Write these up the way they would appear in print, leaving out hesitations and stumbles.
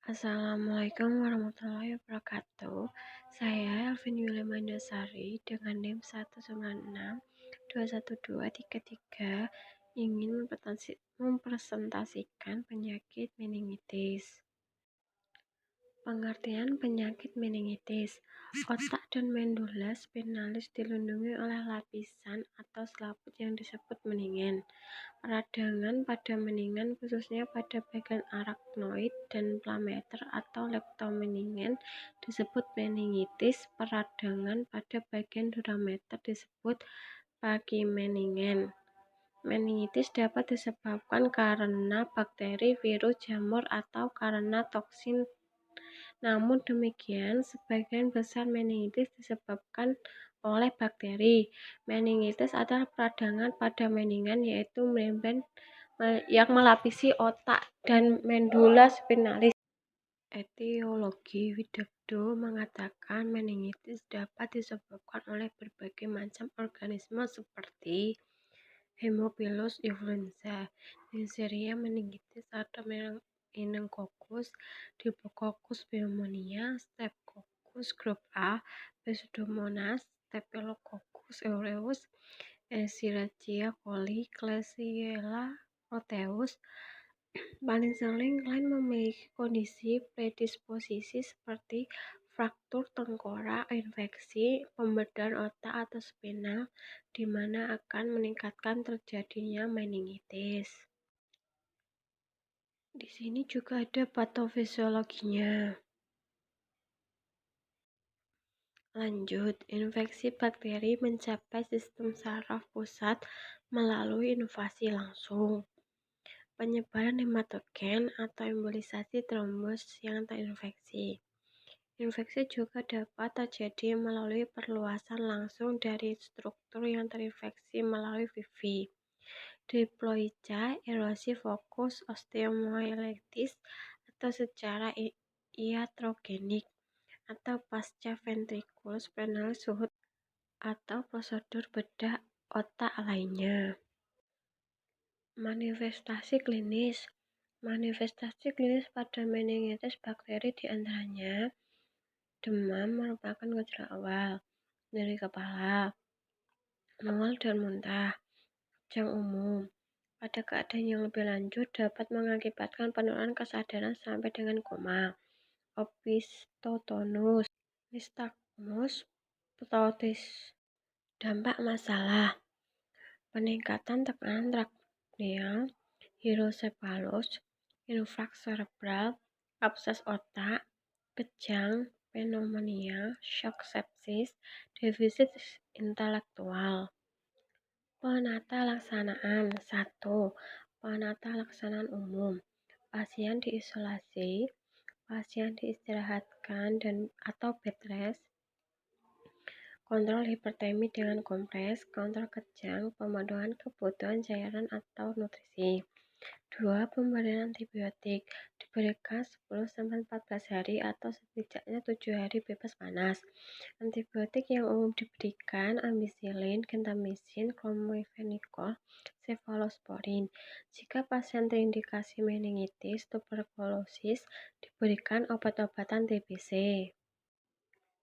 Assalamualaikum warahmatullahi wabarakatuh. Saya Elvin Yuli Mandasari dengan NIM 196212333 ingin mempresentasikan penyakit meningitis. Pengertian penyakit meningitis: otak dan medula spinalis dilindungi oleh lapisan atau selaput yang disebut meningen. Peradangan pada meningen, khususnya pada bagian araknoid dan plameter atau leptomeningen, disebut meningitis. Peradangan pada bagian durameter disebut pachymeningen. Meningitis dapat disebabkan karena bakteri, virus, jamur, atau karena toksin. Namun demikian, sebagian besar meningitis disebabkan oleh bakteri. Meningitis adalah peradangan pada meningen, yaitu membran yang melapisi otak dan medula spinalis. Etiologi Widebdo mengatakan meningitis dapat disebabkan oleh berbagai macam organisme seperti Haemophilus influenza, Neisseria meningitis atau Meningococcus, Diplococcus pneumonia, Streptococcus grup A, Pseudomonas, Staphylococcus aureus, Escherichia coli, Klebsiella proteus. Paling sering klien memiliki kondisi predisposisi seperti fraktur tengkorak, infeksi, pembedahan otak atau spinal, di mana akan meningkatkan terjadinya meningitis. Di sini juga ada patofisiologinya. Lanjut, infeksi bakteri mencapai sistem saraf pusat melalui invasi langsung. Penyebaran hematogen atau embolisasi trombus yang terinfeksi. Infeksi juga dapat terjadi melalui perluasan langsung dari struktur yang terinfeksi melalui VV, diploica, erosi fokus, osteomyelitis, atau secara iatrogenik, atau pasca ventriculus spinalis suhud, atau prosedur bedah otak lainnya. Manifestasi klinis. Manifestasi klinis pada meningitis bakteri diantaranya demam merupakan gejala awal, nyeri kepala, mual dan muntah, kejang umum. Pada keadaan yang lebih lanjut dapat mengakibatkan penurunan kesadaran sampai dengan koma. Opisthotonus, nystagmus, ptosis. Dampak masalah: peningkatan tekanan tracheal, hydrocephalus, infraks cerebral, abses otak, kejang, pneumonia, shock sepsis, defisit intelektual. Penata laksanaan 1. Penata laksanaan umum. Pasien diisolasi, pasien diistirahatkan atau bed rest, kontrol hipertemi dengan kompres, kontrol kejang, pemenuhan kebutuhan cairan atau nutrisi. 2. Pemberian antibiotik diberikan 10-14 hari atau setidaknya 7 hari bebas panas. Antibiotik yang umum diberikan ampicillin, gentamicin, clomifenicol, cefalosporin. Jika pasien terindikasi meningitis, tuberkulosis, diberikan obat-obatan TBC.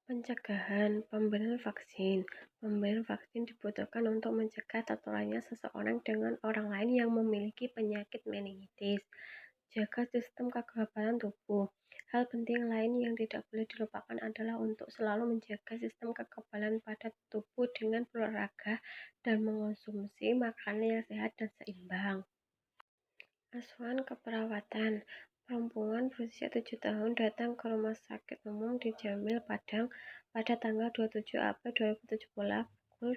Pencegahan, pemberian vaksin. Pemberian vaksin dibutuhkan untuk mencegah tertularnya seseorang dengan orang lain yang memiliki penyakit meningitis. Jaga sistem kekebalan tubuh. Hal penting lain yang tidak boleh dilupakan adalah untuk selalu menjaga sistem kekebalan pada tubuh dengan berolahraga dan mengonsumsi makanan yang sehat dan seimbang. Asuhan keperawatan. Perempuan berusia 7 tahun datang ke Rumah Sakit Umum di Jamil, Padang pada tanggal 27 April 2017 pukul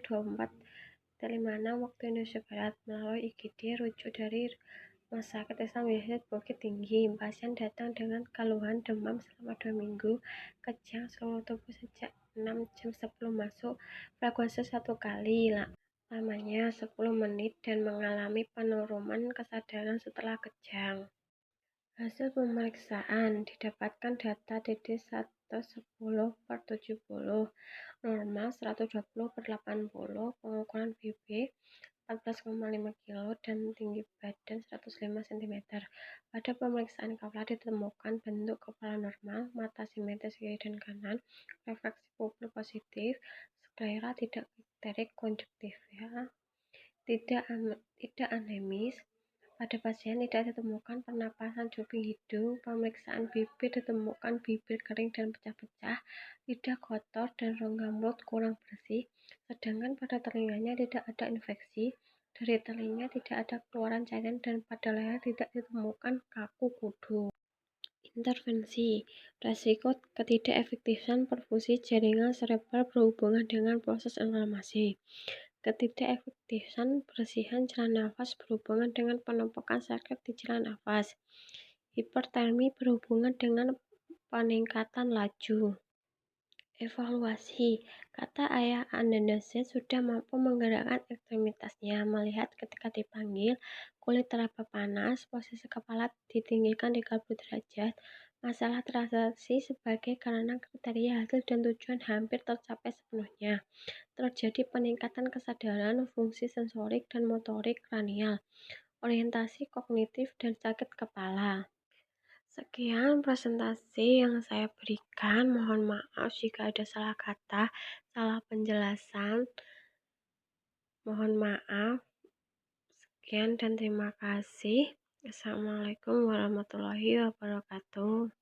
24.56 waktu Indonesia Barat. Melalui IGD rujuk dari Rumah Sakit Islam Universitas Bukit Tinggi. Pasien datang dengan keluhan demam selama 2 minggu, kejang seluruh tubuh sejak 6 jam sebelum masuk, frekuensi 1 kali, lamanya 10 menit, dan mengalami penurunan kesadaran setelah kejang. Hasil pemeriksaan didapatkan data TD 110/70, normal 120/80, pengukuran BB 14,5 kilo dan tinggi badan 105 cm. Pada pemeriksaan kepala ditemukan bentuk kepala normal, mata simetris kiri dan kanan, refraksi pupil positif, sklera tidak ikterik, konjungtiva tidak anemis. Pada pasien tidak ditemukan pernapasan cuping hidung. Pemeriksaan bibir ditemukan bibir kering dan pecah-pecah, lidah kotor dan rongga mulut kurang bersih, sedangkan pada telinganya tidak ada infeksi. Dari telinga tidak ada keluaran cairan dan pada leher tidak ditemukan kaku kudu. Intervensi. Resiko ketidakefektifan perfusi jaringan serebral berhubungan dengan proses inflamasi. Ketidakefektifan bersihan jalan nafas berhubungan dengan penumpukan seket di jalan nafas. Hipertermi berhubungan dengan peningkatan laju. Evaluasi. Kata ayah Andanese sudah mampu menggerakkan ekstremitasnya. Melihat ketika dipanggil, kulit teraba panas, posisi kepala ditinggikan 30 derajat. Masalah transaksi sebagai karena kriteria hasil dan tujuan hampir tercapai sepenuhnya. Terjadi peningkatan kesadaran, fungsi sensorik dan motorik kranial, orientasi kognitif, dan sakit kepala. Sekian presentasi yang saya berikan. Mohon maaf jika ada salah kata, salah penjelasan. Mohon maaf. Sekian dan terima kasih. Assalamualaikum warahmatullahi wabarakatuh.